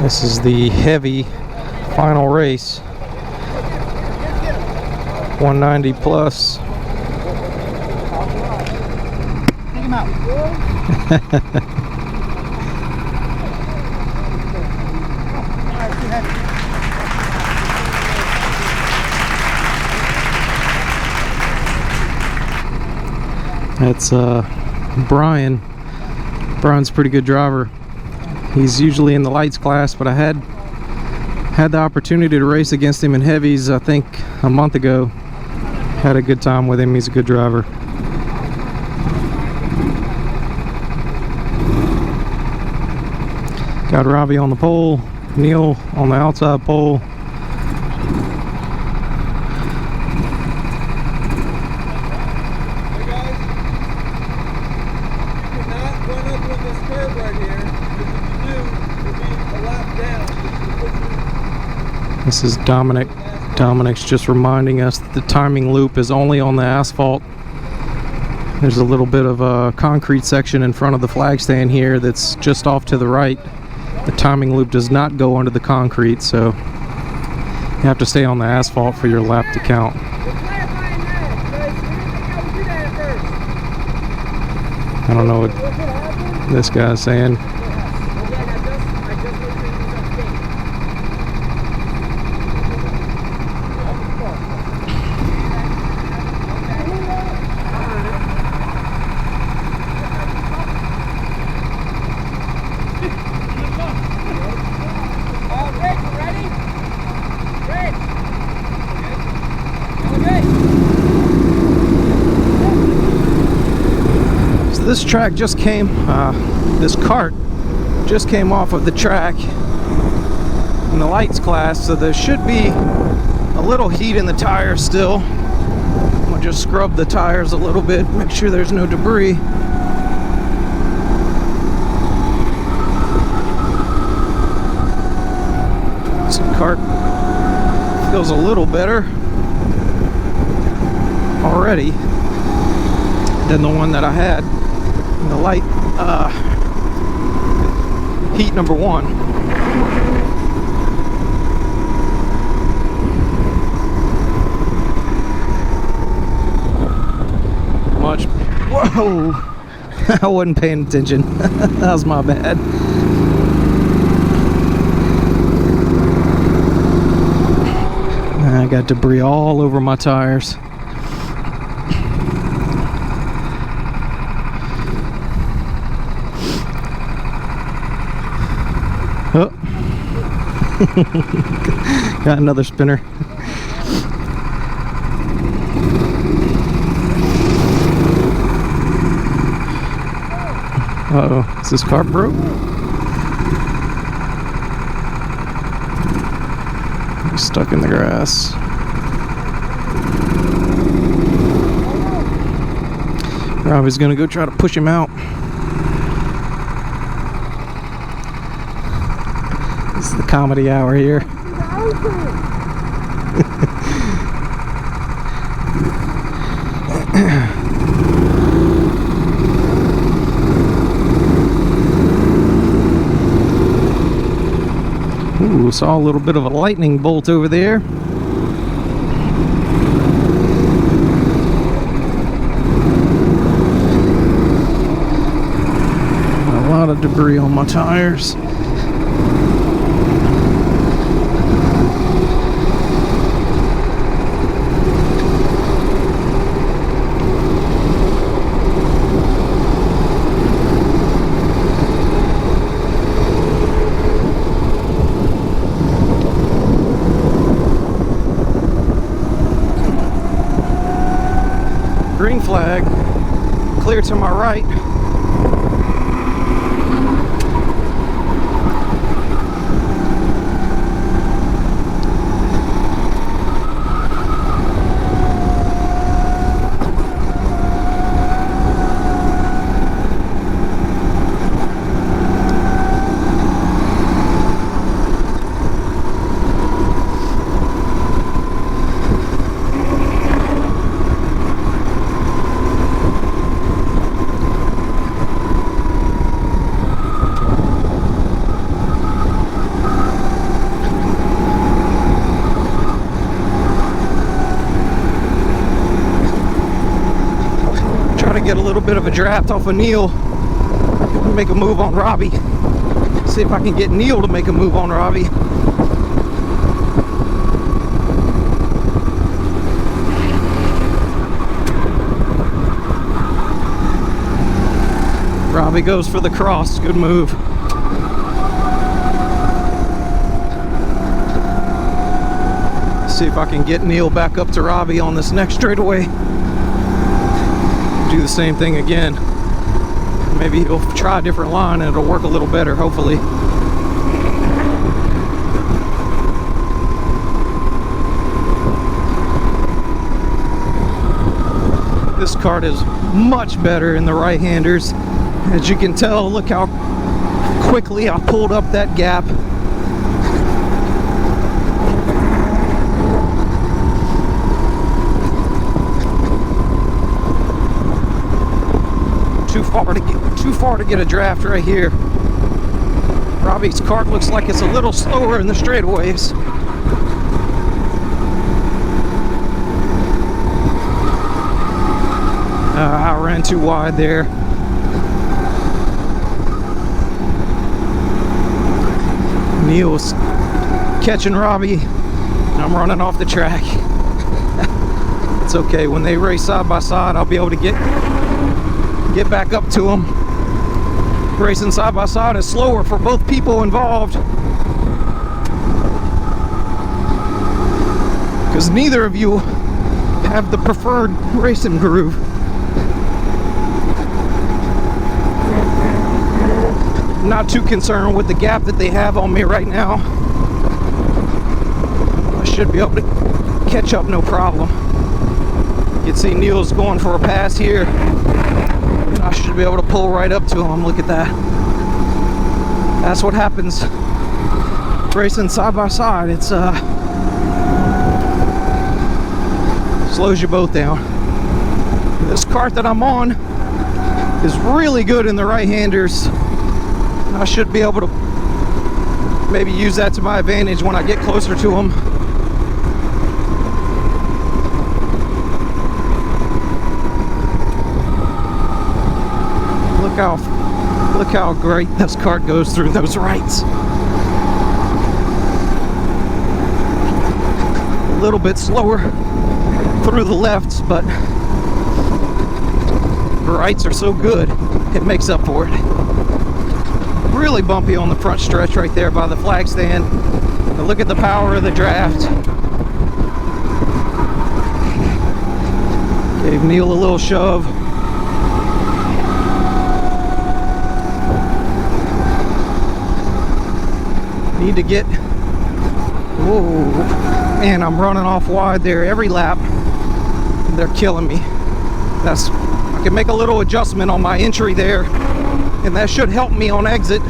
This is the heavy final race. 190 plus. Take him out. That's Brian. Brian's a pretty good driver. He's usually in the lights class, but I had the opportunity to race against him in heavies, I think, a month ago. Had a good time with him. He's a good driver. Got Robbie on the pole, Neil on the outside pole. This is Dominic. Dominic's just reminding us that the timing loop is only on the asphalt. There's a little bit of a concrete section in front of the flag stand here that's just off to the right. The timing loop does not go under the concrete, so you have to stay on the asphalt for your lap to count. I don't know what this guy's saying. This track just came, this cart just came off of the track in the lights class, so there should be a little heat in the tires still. I'm gonna just scrub the tires a little bit, make sure there's no debris. This cart feels a little better already than the one that I had. The light heat number one. Much. Whoa! I wasn't paying attention. That was my bad. I got debris all over my tires. Oh. Got another spinner. Uh-oh, is this car broke? He's stuck in the grass. Robbie's gonna go try to push him out. It's the comedy hour here. Ooh, saw a little bit of a lightning bolt over there. A lot of debris on my tires. Green flag, clear to my right. get a little bit of a draft off of Neil. Make a move on Robbie. See if I can get Neil to make a move on Robbie. Robbie goes for the cross. Good move. See if I can get Neil back up to Robbie on this next straightaway. Do the same thing again. Maybe he'll try a different line and it'll work a little better, hopefully. This kart is much better in the right-handers. As you can tell, look how quickly I pulled up that gap. Too far to get a draft right here. Robbie's kart looks like it's a little slower in the straightaways. I ran too wide there. Neil's catching Robbie, and I'm running off the track. It's okay. When they race side by side, I'll be able to get back up to them. Racing side by side is slower for both people involved, because neither of you have the preferred racing groove. I'm not too concerned with the gap that they have on me right now. I should be able to catch up no problem. You can see Neil's going for a pass here. I should be able to pull right up to him. Look at that. That's what happens racing side by side. It's slows you both down. This kart that I'm on is really good in the right-handers. I should be able to maybe use that to my advantage when I get closer to him. Look how great this kart goes through those rights. A little bit slower through the lefts, but the rights are so good, it makes up for it. Really bumpy on the front stretch right there by the flag stand. But look at the power of the draft. Gave Neil a little shove. Need to get, whoa, man, I'm running off wide there every lap. They're killing me. I can make a little adjustment on my entry there, and that should help me on exit.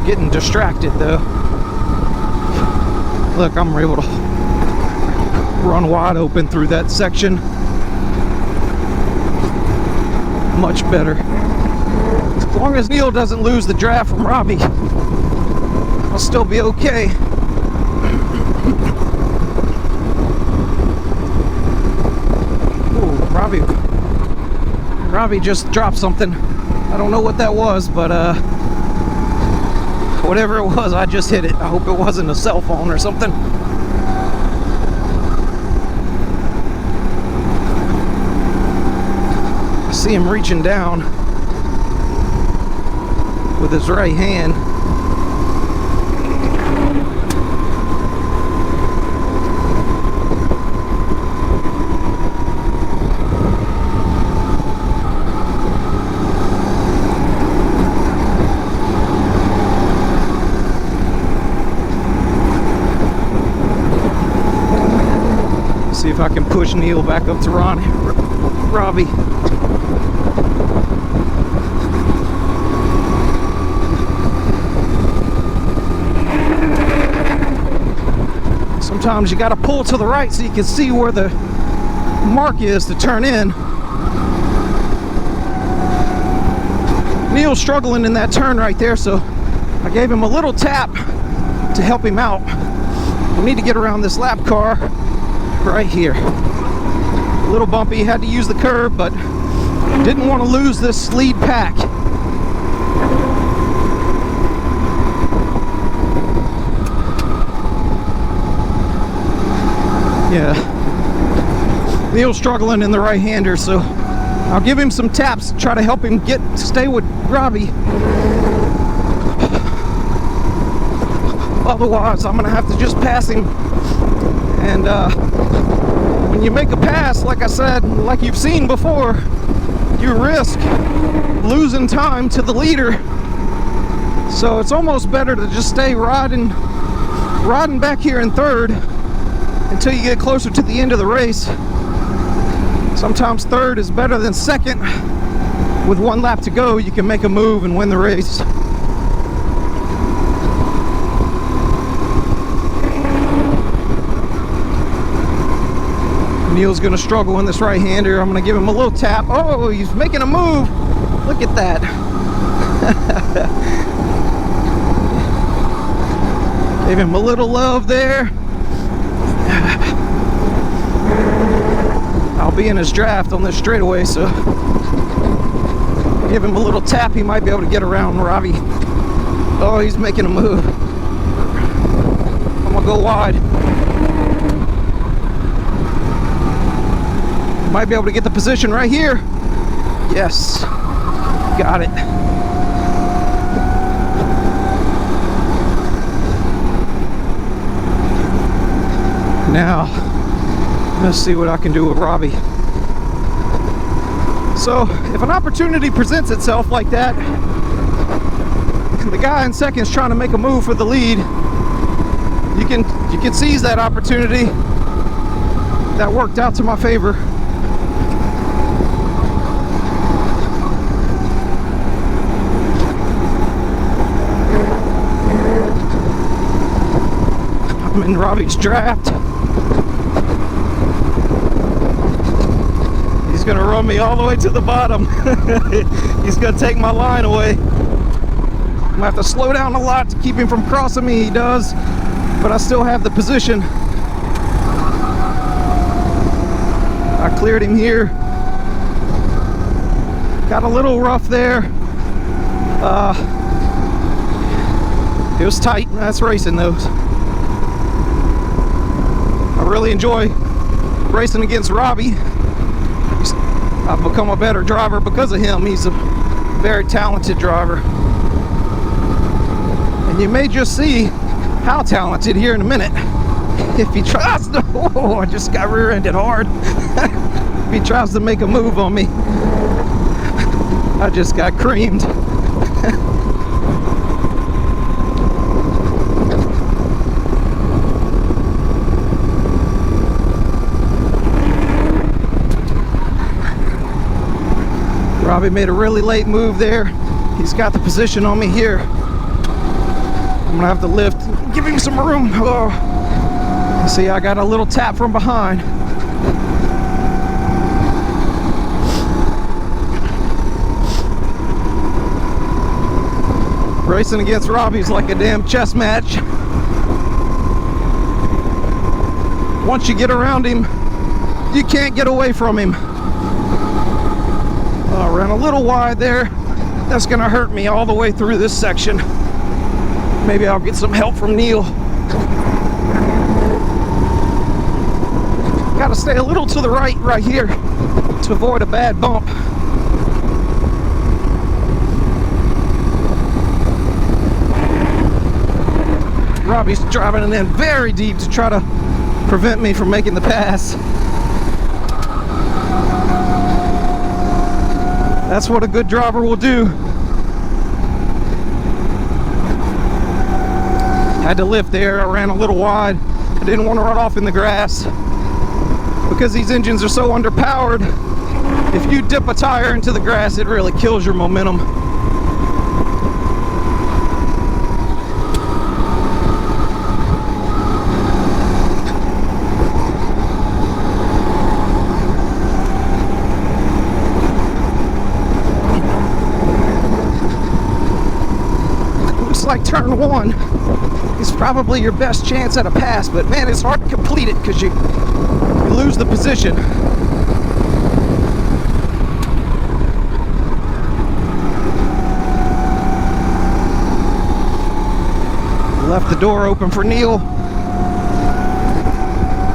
Getting distracted though. Look, I'm able to run wide open through that section. Much better. As long as Neil doesn't lose the draft from Robbie, I'll still be okay. Ooh, Robbie just dropped something. I don't know what that was, but whatever it was, I just hit it. I hope it wasn't a cell phone or something. I see him reaching down with his right hand. See if I can push Neil back up to Robbie. Sometimes you got to pull to the right so you can see where the mark is to turn in. Neil's struggling in that turn right there, so I gave him a little tap to help him out. We need to get around this lap car right here. A little bumpy, had to use the curb, but didn't want to lose this lead pack. Yeah, Neil's struggling in the right-hander, so I'll give him some taps to try to help him stay with Robbie. Otherwise, I'm gonna have to just pass him. And when you make a pass, like I said, like you've seen before, you risk losing time to the leader. So it's almost better to just stay riding back here in third until you get closer to the end of the race. Sometimes third is better than second. With one lap to go, you can make a move and win the race. Neil's gonna struggle in this right-hander. I'm gonna give him a little tap. Oh, he's making a move. Look at that. Gave him a little love there. I'll be in his draft on this straightaway, so give him a little tap. He might be able to get around Robbie. Oh, he's making a move. I'm gonna go wide. Might be able to get the position right here. Yes, got it. Now, let's see what I can do with Robbie. So, if an opportunity presents itself like that, the guy in second is trying to make a move for the lead, you can seize that opportunity. That worked out to my favor. I'm in Robbie's draft. He's gonna run me all the way to the bottom. He's gonna take my line away. I'm gonna have to slow down a lot to keep him from crossing me. He does, but I still have the position. I cleared him here. Got a little rough there. It was tight. That's racing those. I really enjoy racing against Robbie. I've become a better driver because of him. He's a very talented driver. And you may just see how talented here in a minute. If he tries to, oh, I just got rear-ended hard. If he tries to make a move on me, I just got creamed. Robbie made a really late move there. He's got the position on me here. I'm gonna have to lift, give him some room. Oh. See, I got a little tap from behind. Racing against Robbie's like a damn chess match. Once you get around him, you can't get away from him. Ran a little wide there. That's gonna hurt me all the way through this section. Maybe I'll get some help from Neil. Gotta stay a little to the right here to avoid a bad bump. Robbie's driving it in very deep to try to prevent me from making the pass. That's what a good driver will do. Had to lift there. I ran a little wide. I didn't want to run off in the grass because these engines are so underpowered. If you dip a tire into the grass, it really kills your momentum. Like turn one is probably your best chance at a pass, but man, it's hard to complete it because you lose the position. Left the door open for Neil.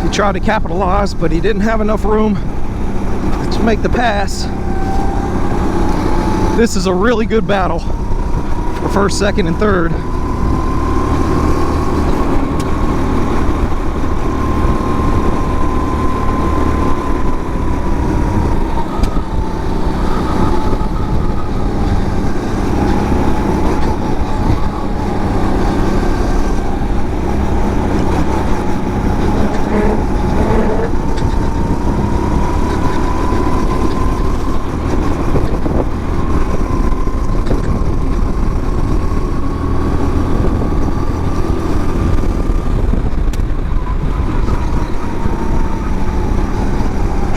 He tried to capitalize, but he didn't have enough room to make the pass. This is a really good battle for first, second, and third.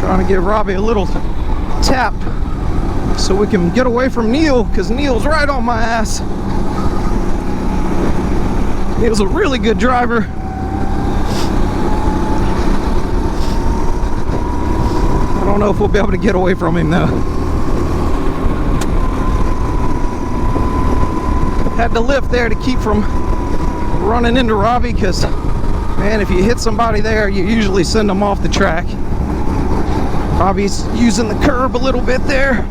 Trying to give Robbie a little tap so we can get away from Neil, because Neil's right on my ass. Neil's a really good driver. I don't know if we'll be able to get away from him though. Had to lift there to keep from running into Robbie, because man, if you hit somebody there, you usually send them off the track. Robbie's using the curb a little bit there.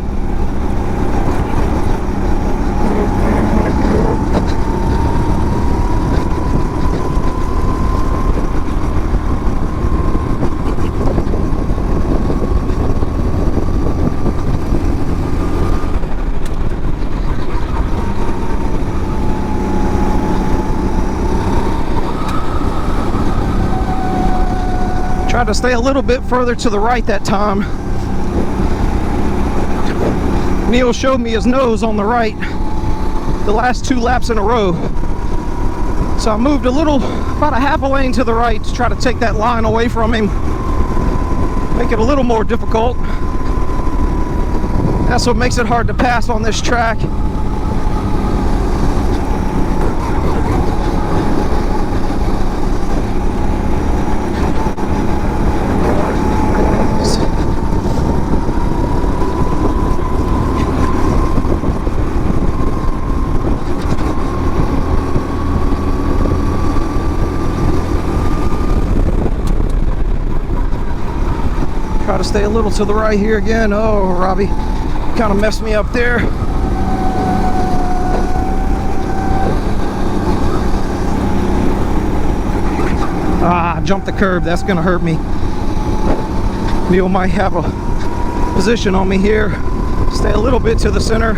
Tried to stay a little bit further to the right that time. Neil showed me his nose on the right the last 2 laps in a row. So I moved a little, about a half a lane to the right to try to take that line away from him. Make it a little more difficult. That's what makes it hard to pass on this track. Try to stay a little to the right here again. Oh, Robbie kind of messed me up there. Ah, jumped the curb. That's gonna hurt me. Neil might have a position on me here. Stay a little bit to the center.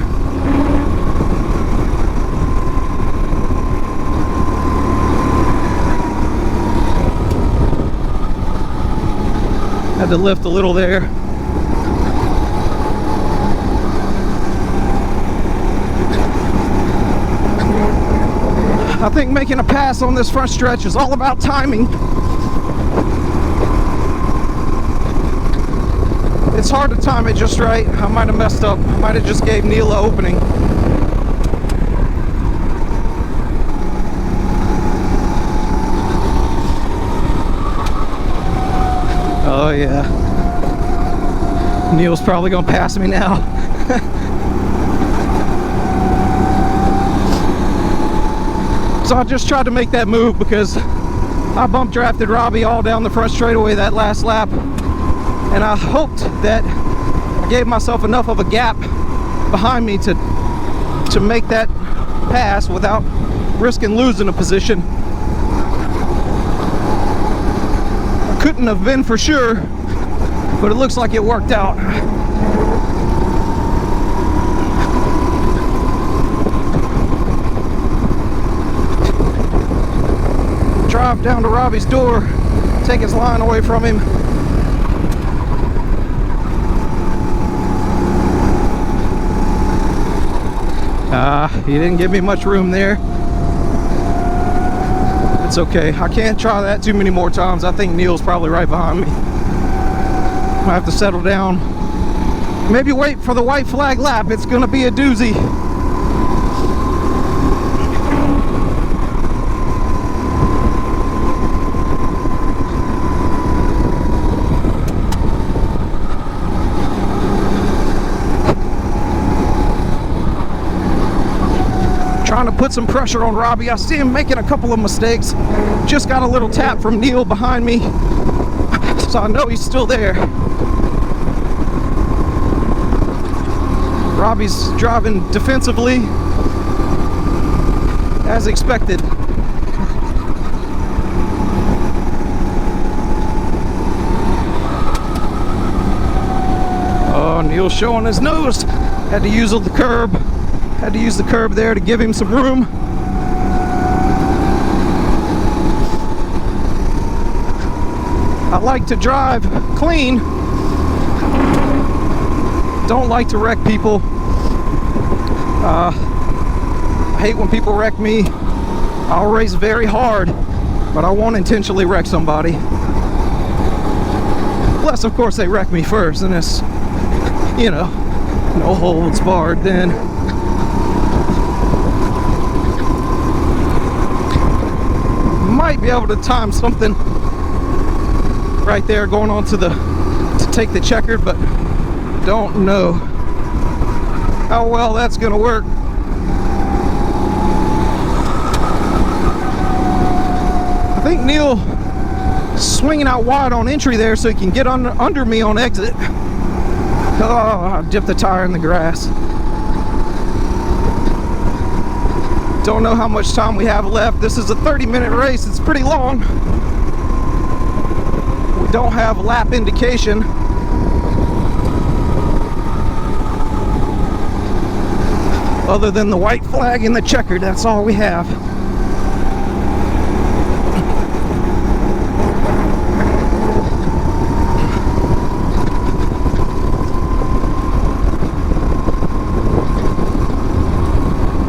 Had to lift a little there. I think making a pass on this front stretch is all about timing. It's hard to time it just right. I might have messed up. I might have just gave Neil an opening. Oh yeah. Neil's probably gonna pass me now. So I just tried to make that move because I bump drafted Robbie all down the front straightaway that last lap. And I hoped that I gave myself enough of a gap behind me to make that pass without risking losing a position. Couldn't have been for sure, but it looks like it worked out. Drive down to Robbie's door, take his line away from him. He didn't give me much room there. It's okay. I can't try that too many more times. I think Neil's probably right behind me. I have to settle down. Maybe wait for the white flag lap. It's gonna be a doozy. Trying to put some pressure on Robbie. I see him making a couple of mistakes. Just got a little tap from Neil behind me, so I know he's still there. Robbie's driving defensively, as expected. Oh, Neil's showing his nose. Had to use the curb. Had to use the curb there to give him some room. I like to drive clean. Don't like to wreck people. I hate when people wreck me. I'll race very hard, but I won't intentionally wreck somebody. Unless, of course, they wreck me first, and it's, you know, no holds barred then. Might be able to time something right there going on to take the checkered, but don't know how well that's gonna work. I think Neil swinging out wide on entry there so he can get under me on exit. Oh, I dipped the tire in the grass. Don't know how much time we have left. This is a 30-minute race. It's pretty long. We don't have lap indication. Other than the white flag and the checkered, that's all we have.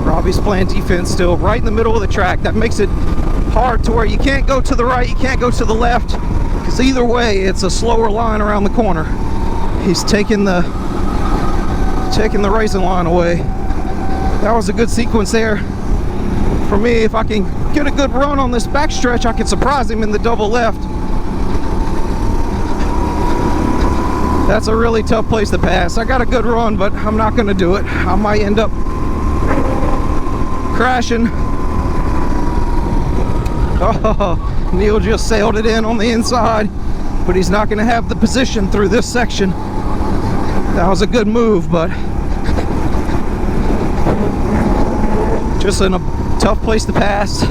Robbie's playing defense still, right in the middle of the track. That makes it hard to where you can't go to the right, you can't go to the left, because either way, it's a slower line around the corner. He's taking the racing line away. That was a good sequence there for me. If I can get a good run on this backstretch, I can surprise him in the double left. That's a really tough place to pass. I got a good run, but I'm not going to do it. I might end up crashing. Oh, Neil just sailed it in on the inside, but he's not going to have the position through this section. That was a good move, but just in a tough place to pass.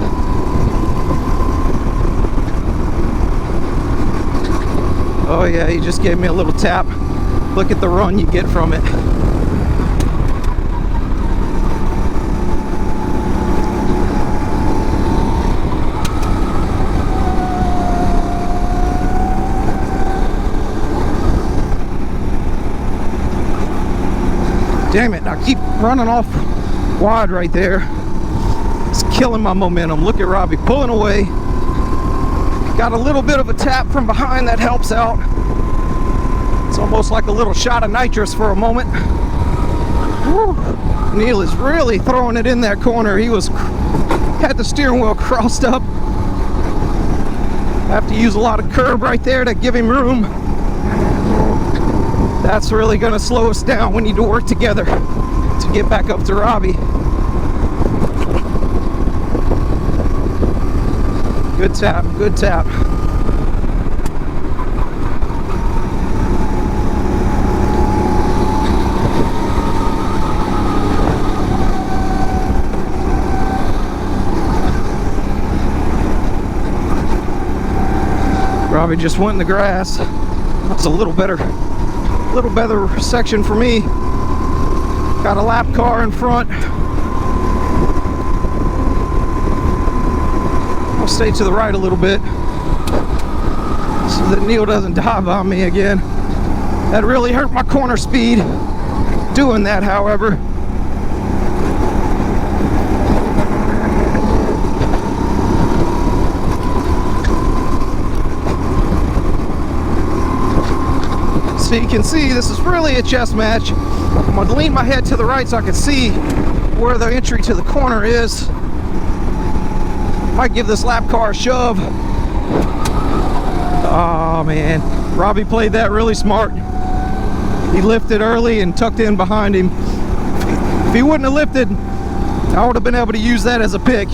Oh yeah, he just gave me a little tap. Look at the run you get from it. Damn it, I keep running off wide right there. It's killing my momentum. Look at Robbie pulling away. Got a little bit of a tap from behind that helps out. It's almost like a little shot of nitrous for a moment. Woo. Neil is really throwing it in that corner. He had the steering wheel crossed up. Have to use a lot of curb right there to give him room. That's really going to slow us down. We need to work together to get back up to Robbie. Good tap, good tap. Robbie just went in the grass. That's a little better section for me. Got a lap car in front. I'll stay to the right a little bit so that Neil doesn't dive on me again. That really hurt my corner speed doing that, however. So you can see this is really a chess match. I'm going to lean my head to the right so I can see where the entry to the corner is. Might give this lap car a shove. Oh man, Robbie played that really smart. He lifted early and tucked in behind him. If he wouldn't have lifted, I would have been able to use that as a pick.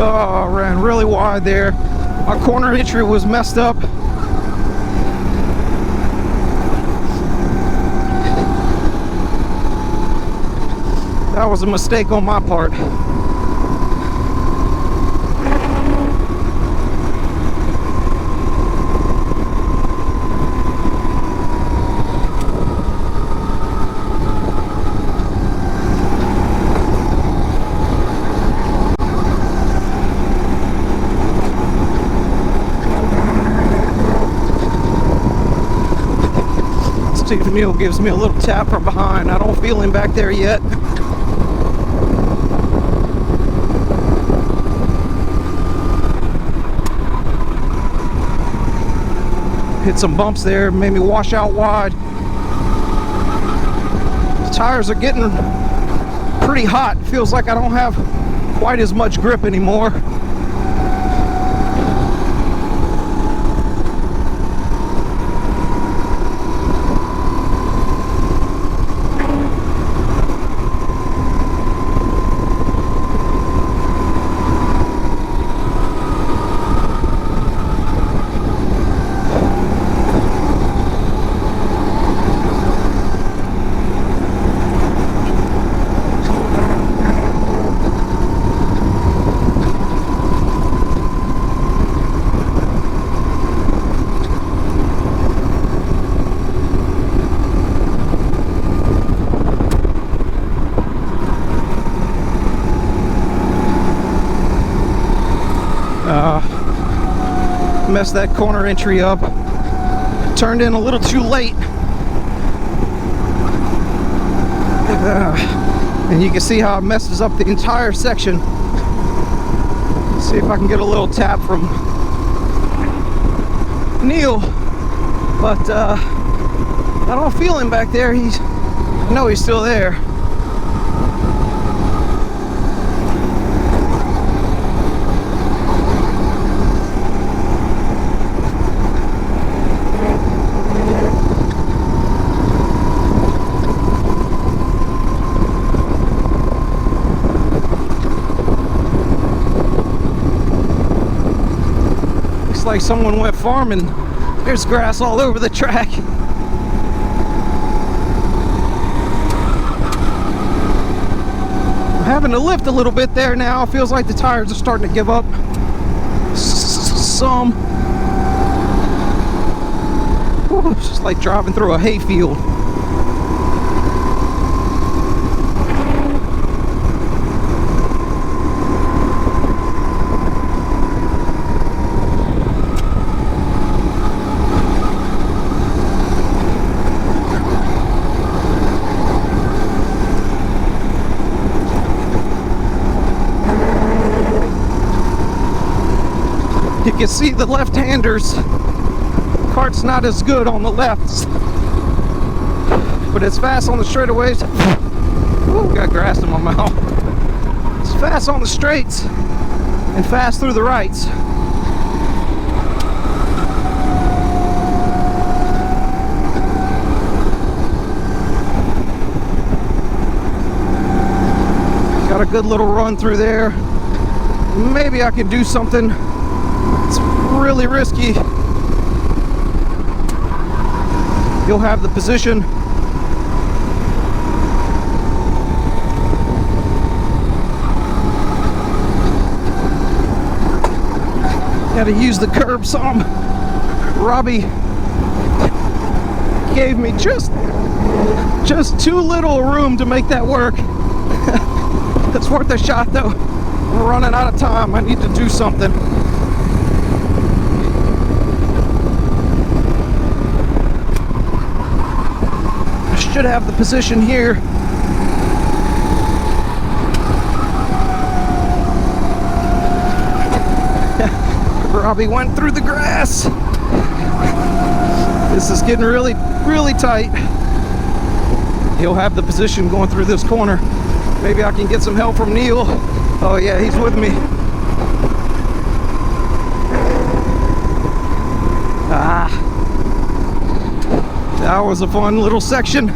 Oh, I ran really wide there. My corner entry was messed up. That was a mistake on my part. Steven Neal gives me a little tap from behind. I don't feel him back there yet. Hit some bumps there, made me wash out wide. The tires are getting pretty hot. Feels like I don't have quite as much grip anymore. Messed that corner entry up. Turned in a little too late. And you can see how it messes up the entire section. See if I can get a little tap from Neil. But I don't feel him back there. I know he's still there. Like someone went farming. There's grass all over the track. I'm having to lift a little bit there now. It feels like the tires are starting to give up some. Whew, it's just like driving through a hayfield. You can see the left-handers. Kart's not as good on the lefts, but it's fast on the straightaways. Ooh, got grass in my mouth. It's fast on the straights and fast through the rights. Got a good little run through there. Maybe I can do something. It's really risky. You'll have the position. Got to use the curb some. Robbie gave me just too little room to make that work. That's worth a shot though. I'm running out of time. I need to do something. I should have the position here. Robbie went through the grass. This is getting really, really tight. He'll have the position going through this corner. Maybe I can get some help from Neil. Oh yeah, he's with me. Ah, that was a fun little section.